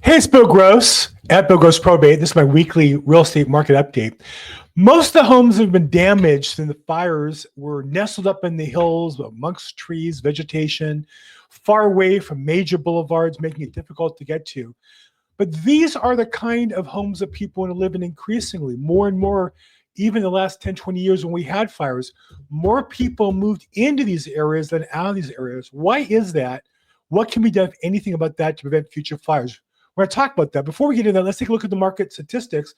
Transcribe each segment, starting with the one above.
Hey, it's Bill Gross at Bill Gross Probate. This is my weekly real estate market update. Most of the homes that have been damaged in the fires were nestled up in the hills amongst trees, vegetation, far away from major boulevards, making it difficult to get to. But these are the kind of homes that people want to live in increasingly, more and more, even the last 10, 20 years when we had fires. More people moved into these areas than out of these areas. Why is that? What can be done, if anything, about that to prevent future fires? We're going to talk about that. Before we get into that, let's take a look at the market statistics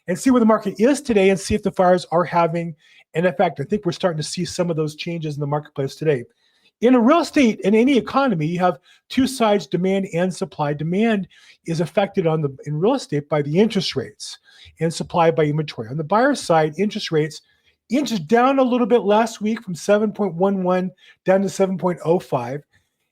and see where the market is today and see if the fires are having an effect. I think we're starting to see some of those changes in the marketplace today. In a real estate, in any economy, you have two sides, demand and supply. Demand is affected in real estate by the interest rates and supply by inventory. On the buyer side, interest rates inched down a little bit last week from 7.11 down to 7.05.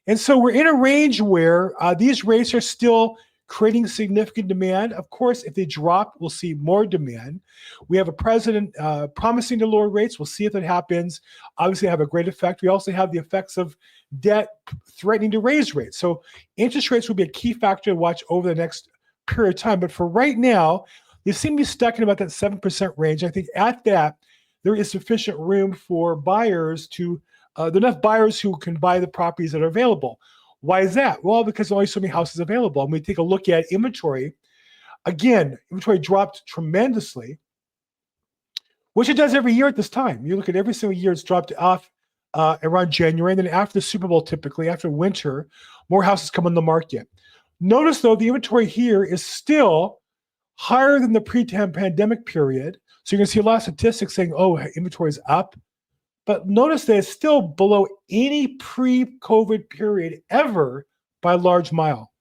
And so we're in a range where these rates are still creating significant demand. Of course, if they drop, we'll see more demand. We have a president promising to lower rates. We'll see if that happens. Obviously, have a great effect. We also have the effects of debt threatening to raise rates. So interest rates will be a key factor to watch over the next period of time. But for right now, they seem to be stuck in about that 7% range. I think at that, there is sufficient room for buyers there are enough buyers who can buy the properties that are available. Why is that? Well, because there's only so many houses available. And we take a look at inventory. Again, inventory dropped tremendously, which it does every year at this time. You look at every single year, it's dropped off around January. And then after the Super Bowl, typically, after winter, more houses come on the market. Notice, though, the inventory here is still higher than the pre-pandemic period. So you're going to see a lot of statistics saying, oh, inventory is up. But notice that it's still below any pre-COVID period ever by a large mile.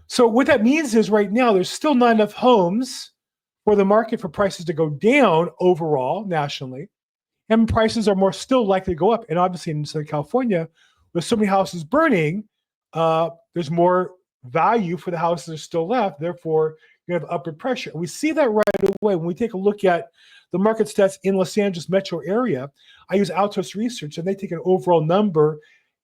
So what that means is right now, there's still not enough homes for the market for prices to go down overall nationally. And prices are still likely to go up. And obviously in Southern California, with so many houses burning, there's more value for the houses that are still left. Therefore, you have upward pressure. We see that right away when we take a look at the market stats in Los Angeles metro area. I use Altos Research, and they take an overall number,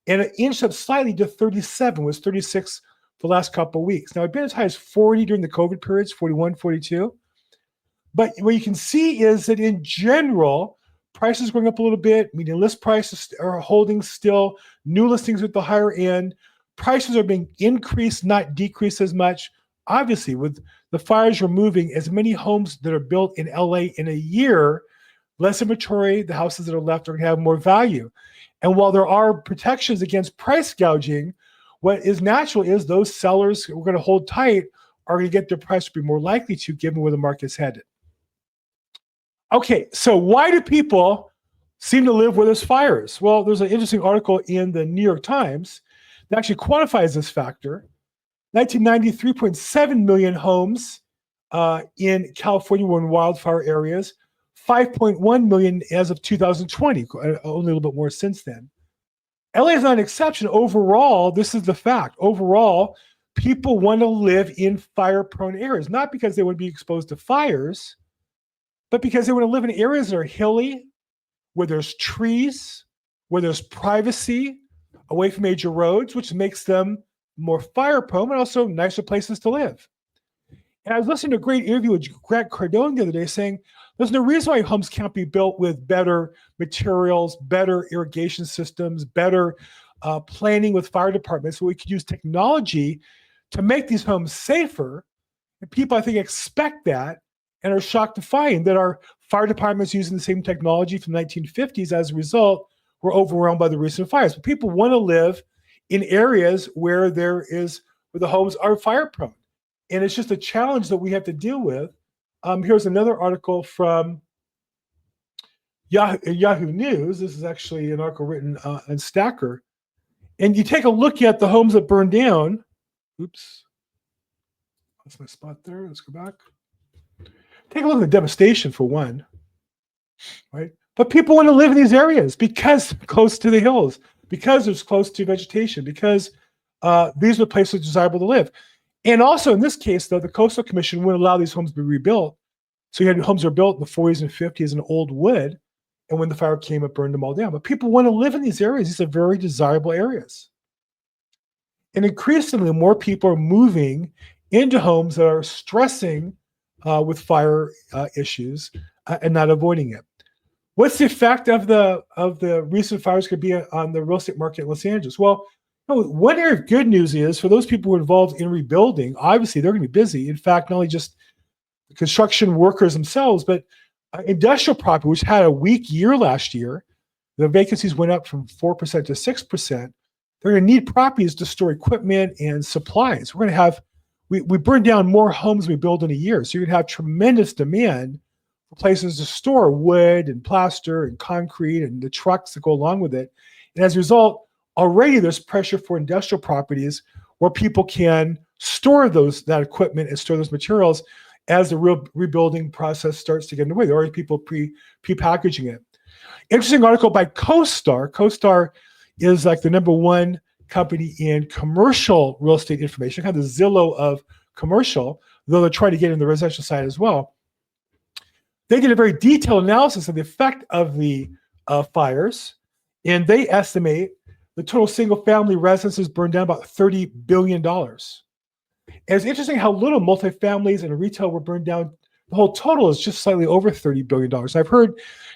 and it inched up slightly to 37. It was 36 for the last couple of weeks. Now, it's been as high as 40 during the COVID periods, 41, 42. But what you can see is that in general, prices going up a little bit. Median list prices are holding still. New listings at the higher end. Prices are being increased, not decreased as much. Obviously, with the fires removing as many homes that are built in LA in a year, less inventory, the houses that are left are going to have more value. And while there are protections against price gouging, what is natural is those sellers who are going to hold tight are going to get their price to be more likely to, given where the market is headed. Okay, so why do people seem to live where there's fires? Well, there's an interesting article in the New York Times that actually quantifies this factor. 1990, 3.7 million homes in California were in wildfire areas, 5.1 million as of 2020, only a little bit more since then. LA is not an exception. Overall, this is the fact. Overall, people want to live in fire-prone areas, not because they would be exposed to fires, but because they want to live in areas that are hilly, where there's trees, where there's privacy, away from major roads, which makes them more fire prone, but also nicer places to live. And I was listening to a great interview with Grant Cardone the other day saying, there's no reason why homes can't be built with better materials, better irrigation systems, better planning with fire departments, so we could use technology to make these homes safer. And people, I think, expect that and are shocked to find that our fire departments using the same technology from the 1950s, as a result, were overwhelmed by the recent fires. But people want to live in areas where the homes are fire prone. And it's just a challenge that we have to deal with. Here's another article from Yahoo News. This is actually an article written on Stacker. And you take a look at the homes that burned down. Oops. That's my spot there. Let's go back. Take a look at the devastation for one. Right? But people want to live in these areas because close to the hills, because it's close to vegetation, because these are places desirable to live. And also in this case, though, the Coastal Commission wouldn't allow these homes to be rebuilt. So you had homes that were built in the 40s and 50s in old wood. And when the fire came, it burned them all down. But people want to live in these areas. These are very desirable areas. And increasingly, more people are moving into homes that are stressing with fire issues and not avoiding it. What's the effect of the recent fires could be on the real estate market in Los Angeles? Well, one area of good news is for those people who are involved in rebuilding, obviously they're going to be busy. In fact, not only just the construction workers themselves, but industrial property, which had a weak year last year, the vacancies went up from 4% to 6%. They're going to need properties to store equipment and supplies. We're going to have, we burn down more homes we build in a year. So you're going to have tremendous demand for places to store wood and plaster and concrete and the trucks that go along with it. And as a result, already there's pressure for industrial properties where people can store that equipment and store those materials as the real rebuilding process starts to get underway. There are already people pre-packaging it. Interesting article by CoStar. CoStar is like the #1 company in commercial real estate information, kind of the Zillow of commercial, though they're trying to get in the residential side as well. They did a very detailed analysis of the effect of the fires, and they estimate the total single-family residences burned down about $30 billion. And it's interesting how little multifamilies and retail were burned down. The whole total is just slightly over $30 billion. I've heard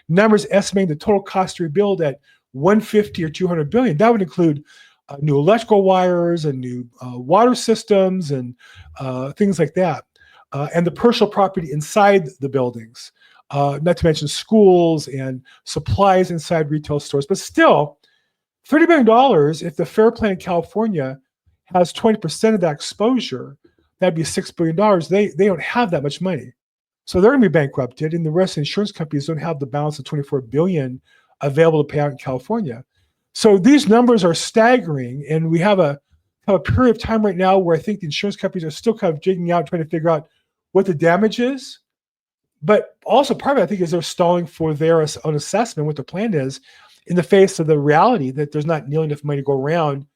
numbers estimating the total cost to rebuild at $150 or $200 billion. That would include new electrical wires and new water systems and things like that. And the personal property inside the buildings, not to mention schools and supplies inside retail stores. But still, $30 billion, if the FAIR Plan in California has 20% of that exposure, that'd be $6 billion. They don't have that much money. So they're going to be bankrupted, and the rest of the insurance companies don't have the balance of $24 billion available to pay out in California. So these numbers are staggering, and we have a period of time right now where I think the insurance companies are still kind of jigging out, trying to figure out what the damage is. But also part of it, I think, is they're stalling for their own assessment, what the plan is, in the face of the reality that there's not nearly enough money to go around to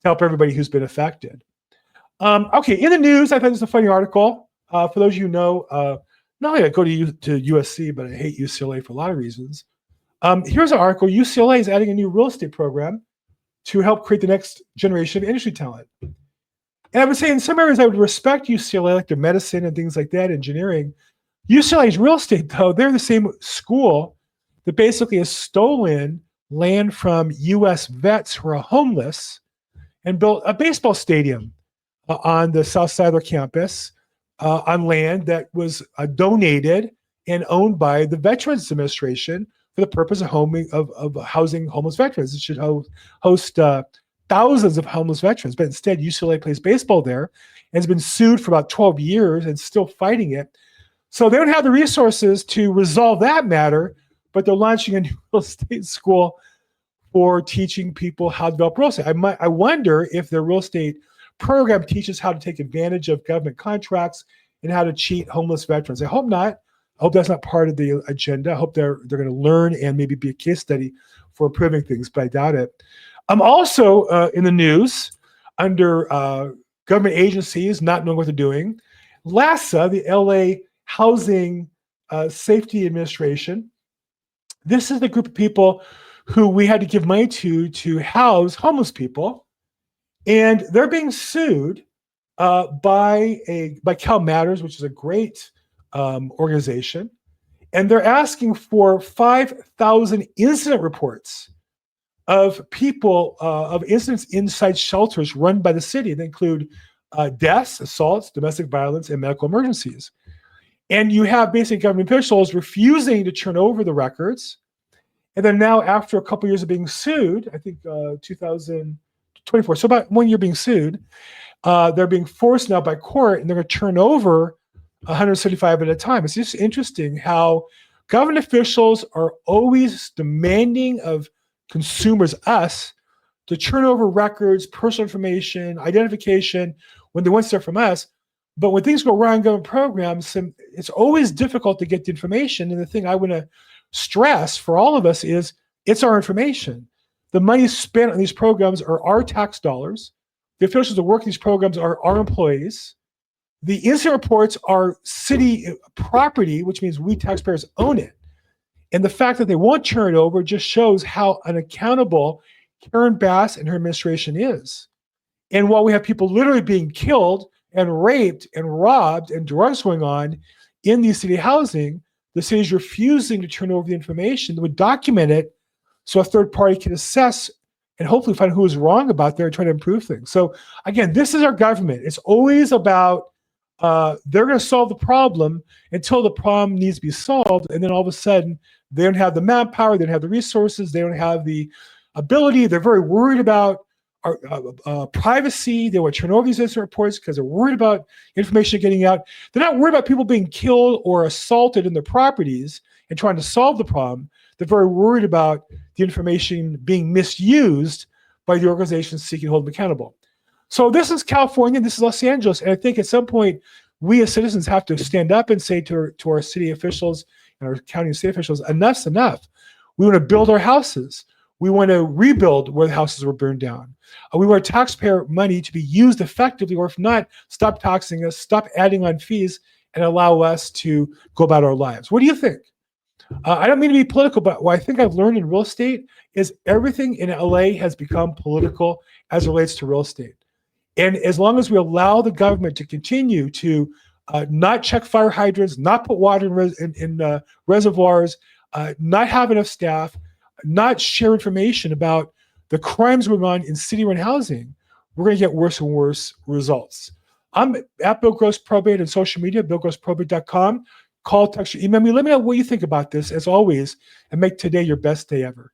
help everybody who's been affected. Okay, in the news, I thought this was a funny article. For those of you who know, not only I go to USC, but I hate UCLA for a lot of reasons. Here's an article. UCLA is adding a new real estate program to help create the next generation of industry talent. And I would say in some areas I would respect UCLA, like their medicine and things like that, engineering. UCLA's real estate, though, they're the same school that basically has stolen land from U.S. vets who are homeless and built a baseball stadium on the south side of their campus on land that was donated and owned by the Veterans Administration for the purpose of housing homeless veterans. It should host thousands of homeless veterans, but instead UCLA plays baseball there and has been sued for about 12 years and still fighting it. So they don't have the resources to resolve that matter, but they're launching a new real estate school for teaching people how to develop real estate. I wonder if their real estate program teaches how to take advantage of government contracts and how to cheat homeless veterans. I hope not. I hope that's not part of the agenda. I hope they're going to learn and maybe be a case study for improving things, but I doubt it. I'm also in the news under government agencies not knowing what they're doing. LASA, the LA Housing Safety Administration, this is the group of people who we had to give money to house homeless people. And they're being sued by Cal Matters, which is a great organization. And they're asking for 5,000 incident reports of people, of incidents inside shelters run by the city. They include deaths, assaults, domestic violence, and medical emergencies. And you have basic government officials refusing to turn over the records. And then now, after a couple of years of being sued, I think 2024, so about 1 year being sued, they're being forced now by court, and they're going to turn over 175 at a time. It's just interesting how government officials are always demanding of consumers, us, to turn over records, personal information, identification when they want stuff from us. But when things go wrong in government programs, it's always difficult to get the information. And the thing I want to stress for all of us is it's our information. The money spent on these programs are our tax dollars. The officials that work these programs are our employees. The incident reports are city property, which means we taxpayers own it. And the fact that they won't turn it over just shows how unaccountable Karen Bass and her administration is. And while we have people literally being killed and raped and robbed and drugs going on in these city housing, the city is refusing to turn over the information that would document it so a third party can assess and hopefully find who is wrong about there and try to improve things. So again, this is our government. It's always about they're going to solve the problem until the problem needs to be solved. And then all of a sudden, they don't have the manpower, they don't have the resources, they don't have the ability. They're very worried about our privacy. They want to turn over these incident reports because they're worried about information getting out. They're not worried about people being killed or assaulted in their properties and trying to solve the problem. They're very worried about the information being misused by the organizations seeking to hold them accountable. So this is California, this is Los Angeles, and I think at some point we as citizens have to stand up and say to our city officials and our county and state officials, enough's enough. We want to build our houses. We want to rebuild where the houses were burned down. We want taxpayer money to be used effectively, or if not, stop taxing us, stop adding on fees, and allow us to go about our lives. What do you think? I don't mean to be political, but what I think I've learned in real estate is everything in LA has become political as it relates to real estate. And as long as we allow the government to continue to not check fire hydrants, not put water in reservoirs, not have enough staff, not share information about the crimes going on in city-run housing, we're going to get worse and worse results. I'm at Bill Gross Probate on social media, billgrossprobate.com. Call, text, or email me. Let me know what you think about this, as always, and make today your best day ever.